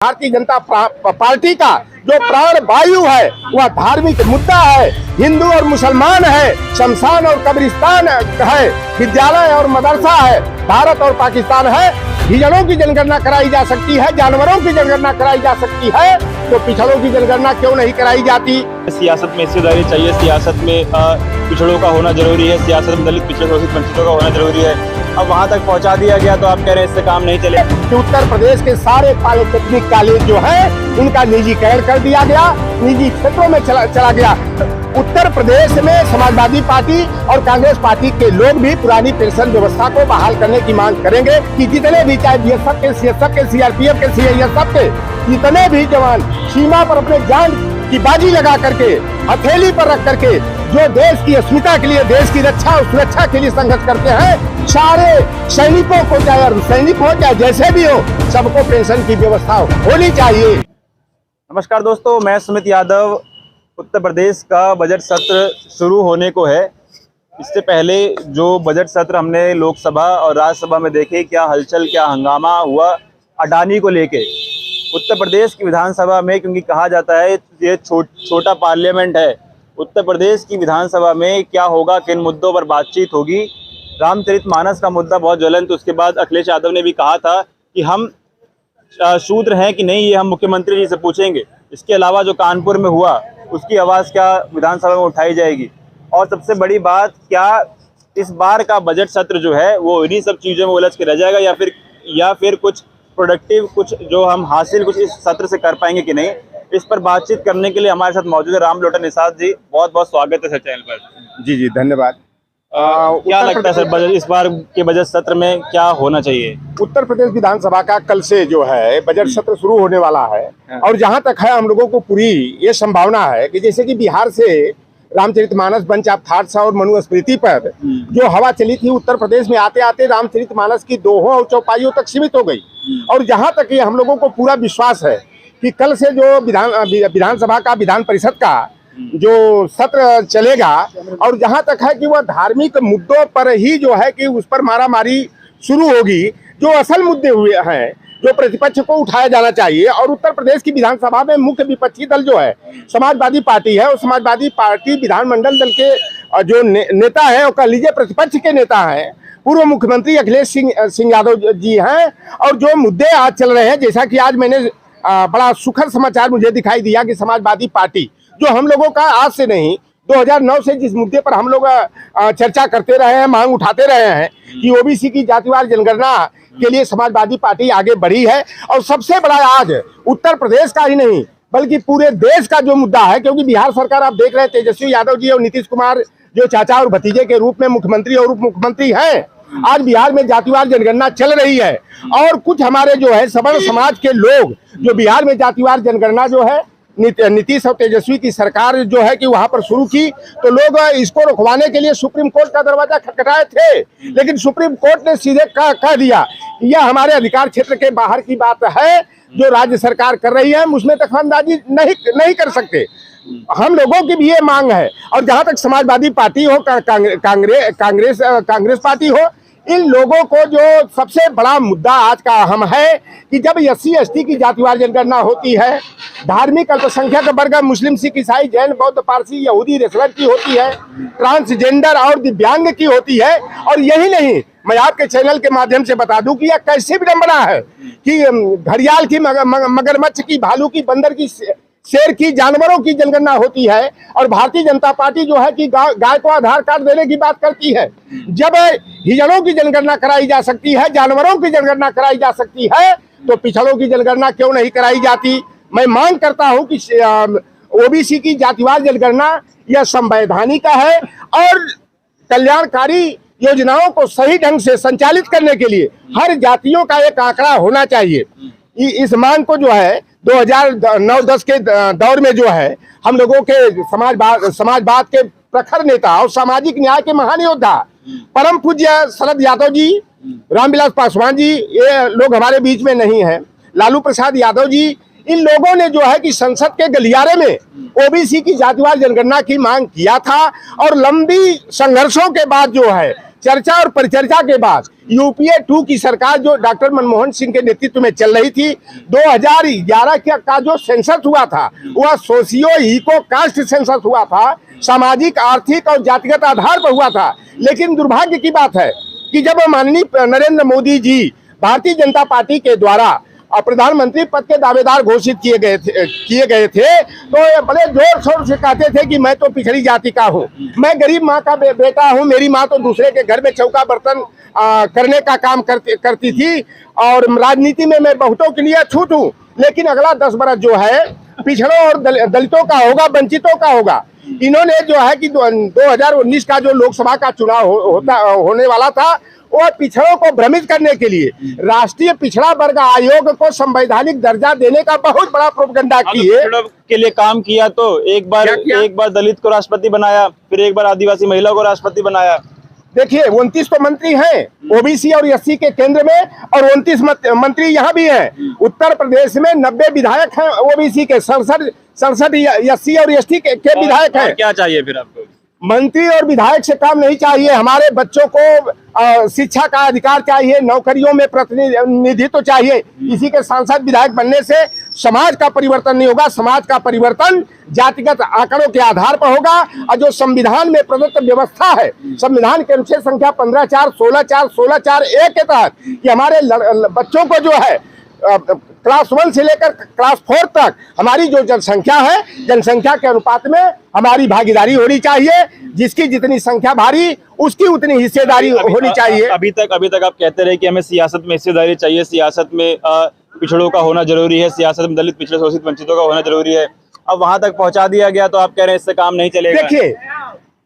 Bharatiya Janata party का जो प्राण वायु है वह धार्मिक मुद्दा है। हिंदू और मुसलमान है, शमशान और कब्रिस्तान है, विद्यालय और मदरसा है, भारत और पाकिस्तान है। हिजड़ों की जनगणना कराई जा सकती है, जानवरों की जनगणना कराई जा सकती है, तो पिछड़ों की जनगणना क्यों नहीं कराई जाती? सियासत में हिस्सेदारी चाहिए, सियासत में पिछड़ों का होना जरूरी है, सियासत में दलित पिछड़े शोषित वंचितों का होना जरूरी है। अब वहाँ तक पहुँचा दिया गया तो आप कह रहे हैं इससे काम नहीं चले कि उत्तर प्रदेश के सारे पॉलिटेक्निक कॉलेज जो है उनका निजीकरण कर दिया गया, निजी क्षेत्रों में चला गया। उत्तर प्रदेश में समाजवादी पार्टी और कांग्रेस पार्टी के लोग भी पुरानी पेंशन व्यवस्था को बहाल करने की मांग करेंगे कि जितने भी चाहे बीएसएफ के, सीएसएफ के, सीआरपीएफ के, सीआईएसएफ के जितने भी जवान सीमा पर अपने जान की बाजी लगा करके हथेली पर रख करके जो देश की अस्मिता के लिए, देश की रक्षा और सुरक्षा के लिए संघर्ष करते हैं, सारे सैनिकों को, चाहे सैनिक हो चाहे जैसे भी हो, सबको पेंशन की व्यवस्था होनी चाहिए। नमस्कार दोस्तों, मैं सुमित यादव। उत्तर प्रदेश का बजट सत्र शुरू होने को है। इससे पहले जो बजट सत्र हमने लोकसभा और राज्यसभा में देखे, क्या हलचल, क्या हंगामा हुआ अडानी को लेके। उत्तर प्रदेश की विधानसभा में, क्योंकि कहा जाता है ये छोटा पार्लियामेंट है, उत्तर प्रदेश की विधानसभा में क्या होगा, किन मुद्दों पर बातचीत होगी। रामचरितमानस का मुद्दा बहुत ज्वलंत, उसके बाद अखिलेश यादव ने भी कहा था कि हम शूद्र हैं कि नहीं, ये हम मुख्यमंत्री जी से पूछेंगे। इसके अलावा जो कानपुर में हुआ उसकी आवाज़ क्या विधानसभा में उठाई जाएगी। और सबसे बड़ी बात, क्या इस बार का बजट सत्र जो है वो इन्हीं सब चीज़ों में उलझ के रह जाएगा या फिर कुछ प्रोडक्टिव, कुछ जो हम हासिल कुछ इस सत्र से कर पाएंगे कि नहीं। इस पर बातचीत करने के लिए हमारे साथ मौजूद है रामलोटन निषाद जी। बहुत बहुत स्वागत है सर चैनल पर। जी जी धन्यवाद। क्या लगता है सर, बजट इस बार के बजट सत्र में क्या होना चाहिए? उत्तर प्रदेश विधानसभा का कल से जो है बजट सत्र शुरू होने वाला है और जहां तक है हम लोगों को पूरी ये संभावना है कि जैसे कि बिहार से रामचरितमानस, बंच ऑफ थॉट्स और मनुस्मृति पर जो हवा चली थी, उत्तर प्रदेश में आते आते रामचरितमानस की दोहों और चौपाइयों तक सीमित हो गई। और जहां तक ये हम लोगों को पूरा विश्वास है कि कल से जो विधानसभा का, विधान परिषद का जो सत्र चलेगा, और जहां तक है कि वह धार्मिक मुद्दों पर ही जो है कि उस पर मारामारी शुरू होगी। जो असल मुद्दे हुए हैं, जो प्रतिपक्ष को उठाया जाना चाहिए। और उत्तर प्रदेश की विधानसभा में मुख्य विपक्षी दल जो है समाजवादी पार्टी है, और समाजवादी पार्टी विधानमंडल दल के जो नेता है, वो कह लीजिए प्रतिपक्ष के नेता हैं, पूर्व मुख्यमंत्री अखिलेश सिंह यादव जी हैं। और जो मुद्दे आज चल रहे हैं, जैसा कि आज मैंने बड़ा सुखद समाचार मुझे दिखाई दिया कि समाजवादी पार्टी जो हम लोगों का आज से नहीं 2009 से जिस मुद्दे पर हम लोग चर्चा करते रहे हैं, मांग उठाते रहे हैं कि ओबीसी की जातिवार जनगणना के लिए समाजवादी पार्टी आगे बढ़ी है। और सबसे बड़ा आज उत्तर प्रदेश का ही नहीं बल्कि पूरे देश का जो मुद्दा है, क्योंकि बिहार सरकार आप देख रहे हैं तेजस्वी यादव जी और नीतीश कुमार जो चाचा और भतीजे के रूप में मुख्यमंत्री और उप मुख्यमंत्री हैं, आज बिहार में जातिवार जनगणना चल रही है। और कुछ हमारे जो है सवर्ण समाज के लोग जो बिहार में जातिवार जनगणना जो है नीतीश और तेजस्वी की सरकार जो है कि वहां पर शुरू की, तो लोग इसको रुकवाने के लिए सुप्रीम कोर्ट का दरवाजा खटखटाए थे, लेकिन सुप्रीम कोर्ट ने सीधे कह दिया यह हमारे अधिकार क्षेत्र के बाहर की बात है, जो राज्य सरकार कर रही है उसमें दखलंदाजी नहीं कर सकते। हम लोगों की भी ये मांग है। और जहां तक समाजवादी पार्टी हो, कांग्रेस पार्टी हो, इन लोगों को जो सबसे बड़ा मुद्दा आज का अहम है कि जब SC ST की जातिवार जनगणना होती है, धार्मिक अल्पसंख्यक वर्ग मुस्लिम, सिख, ईसाई, जैन, बौद्ध, पारसी, यहूदी, रेसलर की होती है, ट्रांसजेंडर और दिव्यांग की होती है। और यही नहीं, मैं आपके चैनल के माध्यम से बता दूं कि यह कैसे विडंबना है कि घड़ियाल की, मगरमच्छ की, भालू की, बंदर की, शेर की, जानवरों की जनगणना होती है। और भारतीय जनता पार्टी जो है कि गाय को आधार कार्ड देने की बात करती है। जब हिजड़ों की जनगणना कराई जा सकती है, जानवरों की जनगणना कराई जा सकती है, तो पिछड़ों की जनगणना क्यों नहीं कराई जाती? मैं मांग करता हूं कि ओबीसी की जातिवार जनगणना यह संवैधानिक है और कल्याणकारी योजनाओं को सही ढंग से संचालित करने के लिए हर जातियों का एक आंकड़ा होना चाहिए। इस मांग को जो है 2009-10 के दौर में जो है हम लोगों के समाजवाद के प्रखर नेता और सामाजिक न्याय के महान योद्धा परम पूज्य शरद यादव जी, रामविलास पासवान जी, ये लोग हमारे बीच में नहीं हैं, लालू प्रसाद यादव जी, इन लोगों ने जो है कि संसद के गलियारे में ओबीसी की जातिवार जनगणना की मांग किया था। और लंबी संघर्षों के बाद जो है चर्चा और परिचर्चा के बाद यूपीए 2 की सरकार जो डॉक्टर मनमोहन सिंह के नेतृत्व में चल रही थी, 2011 का जो सेंसस हुआ था वह सोशियो इको कास्ट सेंसस हुआ था, सामाजिक, आर्थिक और जातिगत आधार पर हुआ था। लेकिन दुर्भाग्य की बात है कि जब माननीय नरेंद्र मोदी जी भारतीय जनता पार्टी के द्वारा प्रधानमंत्री पद के दावेदार घोषित किए गए थे तो ये बड़े जोर शोर से कहते थे कि मैं तो पिछड़ी जाति का हूँ, मैं गरीब माँ का बेटा हूँ, मेरी माँ तो दूसरे के घर में चौका बर्तन करने का काम करती थी और राजनीति में मैं बहुतों के लिए अछूत हूँ। लेकिन अगला 10 बरस जो है पिछड़ों और दलितों का होगा, वंचितों का होगा। इन्होंने जो है कि 2019 का जो लोकसभा का चुनाव होने वाला था वो पिछड़ों को भ्रमित करने के लिए राष्ट्रीय पिछड़ा वर्ग आयोग को संवैधानिक दर्जा देने का बहुत बड़ा प्रोपगंडा किए के लिए काम किया। तो एक बार दलित को राष्ट्रपति बनाया, फिर एक बार आदिवासी महिला को राष्ट्रपति बनाया। देखिए 29 तो मंत्री हैं ओबीसी और एससी के केंद्र में और 29 मंत्री यहाँ भी हैं। उत्तर प्रदेश में 90 विधायक हैं ओबीसी के, 67 एससी और एसटी के विधायक हैं। क्या चाहिए फिर आपको? मंत्री और विधायक से काम नहीं चाहिए, हमारे बच्चों को शिक्षा का अधिकार चाहिए, नौकरियों में प्रतिनिधित्व चाहिए। किसी के सांसद विधायक बनने से समाज का परिवर्तन नहीं होगा, समाज का परिवर्तन जातिगत आंकड़ों के आधार पर होगा। और जो संविधान में प्रदत्त व्यवस्था है, संविधान के अनुच्छेद संख्या 15(4), 16(4), 16(4)(a) के तहत कि हमारे बच्चों को जो है क्लास 1 से लेकर क्लास 4 तक हमारी जो जनसंख्या है, जनसंख्या के अनुपात में हमारी भागीदारी होनी चाहिए। जिसकी जितनी संख्या भारी उसकी उतनी हिस्सेदारी होनी चाहिए। अभी तक आप कहते रहे कि हमें सियासत में हिस्सेदारी चाहिए, सियासत में पिछड़ों का होना जरूरी है, सियासत में दलित, पिछड़े, शोषित, वंचितों का होना जरूरी है। अब वहां तक पहुंचा दिया गया तो आप कह रहे हैं इससे काम नहीं चलेगा। देखिए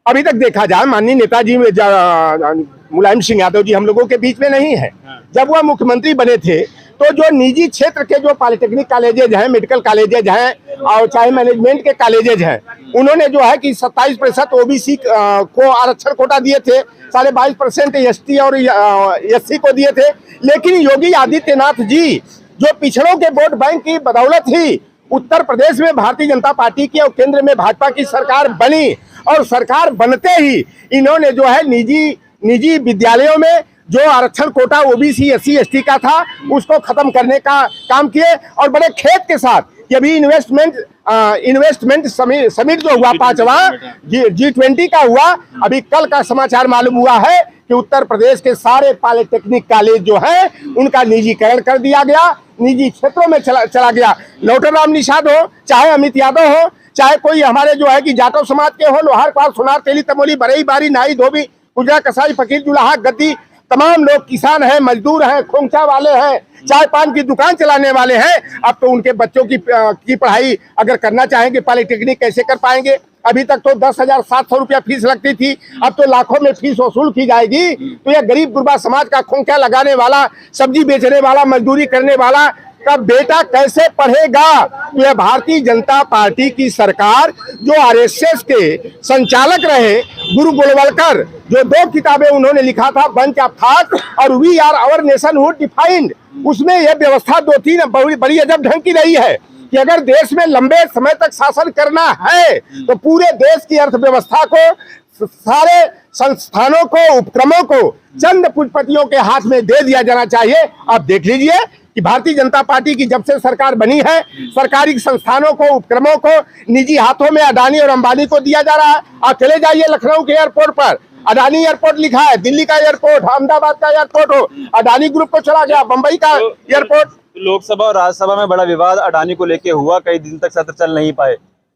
अभी तक देखा जाए, माननीय नेताजी मुलायम सिंह यादव जी हम लोगों के बीच में नहीं है। जब वह मुख्यमंत्री बने थे तो जो निजी क्षेत्र के जो पॉलिटेक्निक कॉलेजेज हैं, मेडिकल कॉलेजेज हैं और चाहे मैनेजमेंट के कॉलेजेज हैं, उन्होंने जो है कि 27% ओबीसी को आरक्षण कोटा दिए थे, 22.5% एसटी और एससी को दिए थे। लेकिन योगी आदित्यनाथ जी जो पिछड़ों के वोट बैंक की बदौलत ही उत्तर प्रदेश में भारतीय जनता पार्टी की और केंद्र में भाजपा की सरकार बनी और सरकार बनते ही इन्होंने जो है निजी विद्यालयों में जो आरक्षण कोटा ओबीसी एससी एसटी का था उसको खत्म करने का काम किए और बड़े खेत के साथ कि अभी इन्वेस्टमेंट समिट जो हुआ 5वां G20 का हुआ, अभी कल का समाचार मालूम हुआ है कि उत्तर प्रदेश के सारे पॉलिटेक्निक कॉलेज जो है उनका निजीकरण कर दिया गया, निजी क्षेत्रों में चला गया। लौटर राम निषाद हो, चाहे अमित यादव हो, चाहे कोई हमारे जो है कि जाटव समाज के हो, लोहार, पाल, सोनार, तेली, तमोली, बरई, बारी, नाई, धोबी, गुजरा, कसाई, फकीर, जुलाहा, गद्दी, तमाम लोग किसान हैं, मजदूर हैं, खोंचा वाले हैं, चाय पान की दुकान चलाने वाले हैं। अब तो उनके बच्चों की पढ़ाई अगर करना चाहेंगे पॉलिटेक्निक कैसे कर पाएंगे? अभी तक तो 10,700 रुपया फीस लगती थी, अब तो लाखों में फीस वसूल की जाएगी। तो यह गरीब गुरबा समाज का खोंचा लगाने वाला, सब्जी बेचने वाला, मजदूरी करने वाला का बेटा कैसे पढ़ेगा? तो यह भारतीय जनता पार्टी की सरकार जो आरएसएस के संचालक रहे गुरु गोलवलकर, जो 2 किताबें उन्होंने लिखा था, बंच ऑफ थॉट और we are our nationhood defined, उसमें यह व्यवस्था 2-3 बड़ी अजब ढंग की रही है कि अगर देश में लंबे समय तक शासन करना है तो पूरे देश की अर्थव्यवस्था को, सारे संस्थानों को, उपक्रमों को चंद पूंजीपतियों के हाथ में दे दिया जाना चाहिए। आप देख लीजिए कि भारतीय जनता पार्टी की जब से सरकार बनी है, सरकारी संस्थानों को, उपक्रमों को निजी हाथों में अडानी और अंबानी को दिया जा रहा है। आप चले जाइए लखनऊ के एयरपोर्ट पर, अडानी एयरपोर्ट लिखा है, दिल्ली का एयरपोर्ट, अहमदाबाद का एयरपोर्ट हो, अडानी ग्रुप को चला गया, बंबई का एयरपोर्ट। लोकसभा और राज्यसभा में बड़ा विवाद अडानी को लेके हुआ, कई दिन तक सत्र चल नहीं पाए।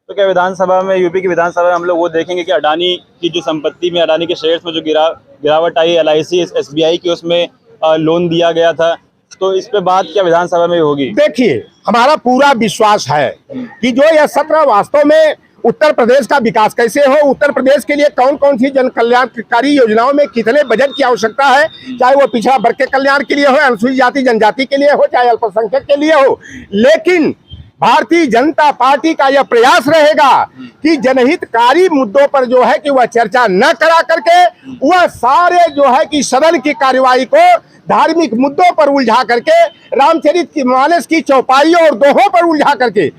तो क्या विधानसभा में, यूपी की विधानसभा में हम लोग वो देखेंगे कि अडानी की जो संपत्ति में, अडानी के शेयर्स में जो गिरावट आई, LIC, SBI की उसमें लोन दिया गया था, तो इस पे बात क्या विधानसभा में होगी? देखिए हमारा पूरा विश्वास है कि जो यह सत्र वास्तव में उत्तर प्रदेश का विकास कैसे हो, उत्तर प्रदेश के लिए कौन कौन सी जन कल्याणकारी योजनाओं में कितने बजट की आवश्यकता है, चाहे वो पिछड़ा वर्ग के कल्याण के लिए हो, अनुसूचित जाति जनजाति के लिए हो, चाहे अल्पसंख्यक के लिए हो। लेकिन भारतीय जनता पार्टी का यह प्रयास रहेगा कि जनहितकारी मुद्दों पर जो है कि वह चर्चा न करा करके वह सारे जो है कि सदन की कार्यवाही को धार्मिक मुद्दों पर उलझा करके, रामचरित मानस की चौपाइयों और दोहों पर उलझा करके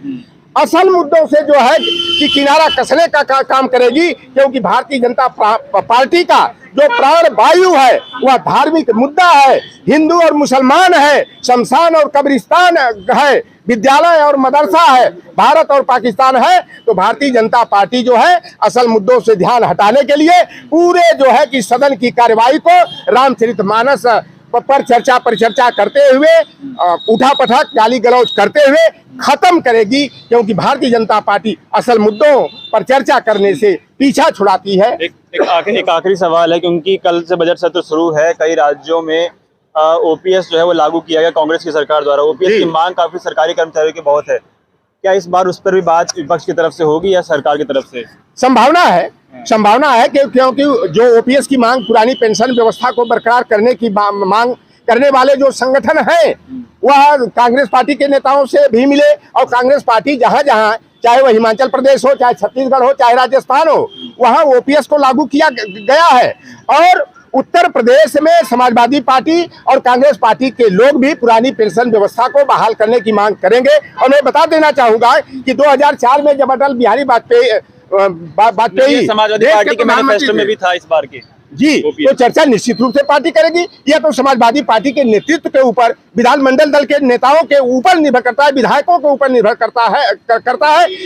असल मुद्दों से जो है कि किनारा कसने का काम करेगी, क्योंकि भारतीय जनता पार्टी का जो प्राण वायु है वह धार्मिक मुद्दा है, हिंदू और मुसलमान है, शमशान और कब्रिस्तान है, विद्यालय और मदरसा है, भारत और पाकिस्तान है। तो भारतीय जनता पार्टी जो है असल मुद्दों से ध्यान हटाने के लिए पूरे जो है कि सदन की कार्यवाही को रामचरितमानस पर चर्चा परिचर्चा करते हुए, उठा पटक गाली गलौज करते हुए खत्म करेगी, क्योंकि भारतीय जनता पार्टी असल मुद्दों पर चर्चा करने से पीछा छुड़ाती है। एक आखिरी सवाल है, क्योंकि कल से बजट सत्र शुरू है, कई राज्यों में ओपीएस जो है वो लागू किया गया कांग्रेस की सरकार द्वारा। ओपीएस की मांग काफी सरकारी कर्मचारियों की बहुत है, क्या इस बार उस पर भी बात विपक्ष की तरफ से होगी या सरकार की तरफ से? संभावना है कि क्योंकि जो ओपीएस की मांग, पुरानी पेंशन व्यवस्था को बरकरार करने की मांग करने वाले जो संगठन हैं वह कांग्रेस पार्टी के नेताओं से भी मिले, और कांग्रेस पार्टी जहां जहां, चाहे वह हिमाचल प्रदेश हो, चाहे छत्तीसगढ़ हो, चाहे राजस्थान हो, वहां ओपीएस को लागू किया गया है। और उत्तर प्रदेश में समाजवादी पार्टी और कांग्रेस पार्टी के लोग भी पुरानी पेंशन व्यवस्था को बहाल करने की मांग करेंगे। और मैं बता देना चाहूंगा कि 2004 में जब अटल बिहारी वाजपेयी समाजवादी पार्टी के मैनिफेस्टो में भी था इस बार की जी, तो चर्चा निश्चित रूप से पार्टी करेगी। यह तो समाजवादी पार्टी के नेतृत्व के ऊपर, विधानमंडल दल के नेताओं के ऊपर निर्भर करता है, विधायकों के ऊपर निर्भर करता है,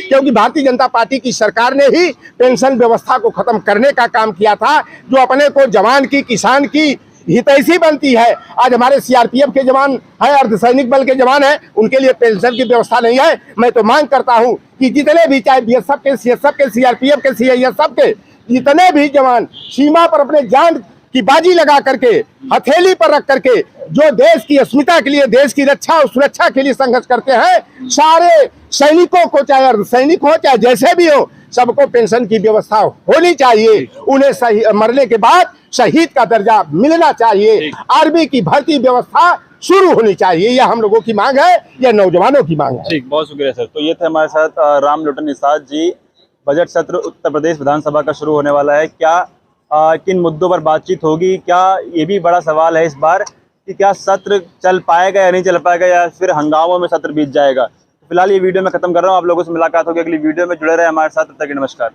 क्योंकि भारतीय जनता पार्टी की सरकार ने ही पेंशन व्यवस्था को खत्म करने का काम किया था। जो अपने को जवान की, किसान की हितैषी बनती है, आज हमारे सीआरपीएफ के जवान है, अर्धसैनिक बल के जवान है, उनके लिए पेंशन की व्यवस्था नहीं है। मैं तो मांग करता हूं कि जितने भी, चाहे बीएसएफ के, सीएसएफ के, सीआरपीएफ के, सीआईएसएफ के जितने भी जवान सीमा पर अपने जान की बाजी लगा करके, हथेली पर रख करके जो देश की अस्मिता के लिए, देश की रक्षा और सुरक्षा के लिए संघर्ष करते हैं, सारे सैनिकों को, चाहे अर्धसैनिक हो, चाहे जैसे भी हो, सबको पेंशन की व्यवस्था होनी चाहिए। उन्हें सही मरने के बाद शहीद का दर्जा मिलना चाहिए। आर्मी की भर्ती व्यवस्था शुरू होनी चाहिए। यह हम लोगों की मांग है, यह नौजवानों की मांग है। ठीक, बहुत शुक्रिया सर। तो ये थे हमारे साथ रामलोटन निषाद जी। बजट सत्र उत्तर प्रदेश विधानसभा का शुरू होने वाला है, क्या किन मुद्दों पर बातचीत होगी, क्या ये भी बड़ा सवाल है इस बार कि क्या सत्र चल पाएगा या नहीं चल पाएगा, या फिर हंगामों में सत्र बीत जाएगा। फिलहाल ये वीडियो मैं खत्म कर रहा हूँ, आप लोगों से मुलाकात होगी अगली वीडियो में। जुड़े रहे हमारे साथ, तब तक नमस्कार।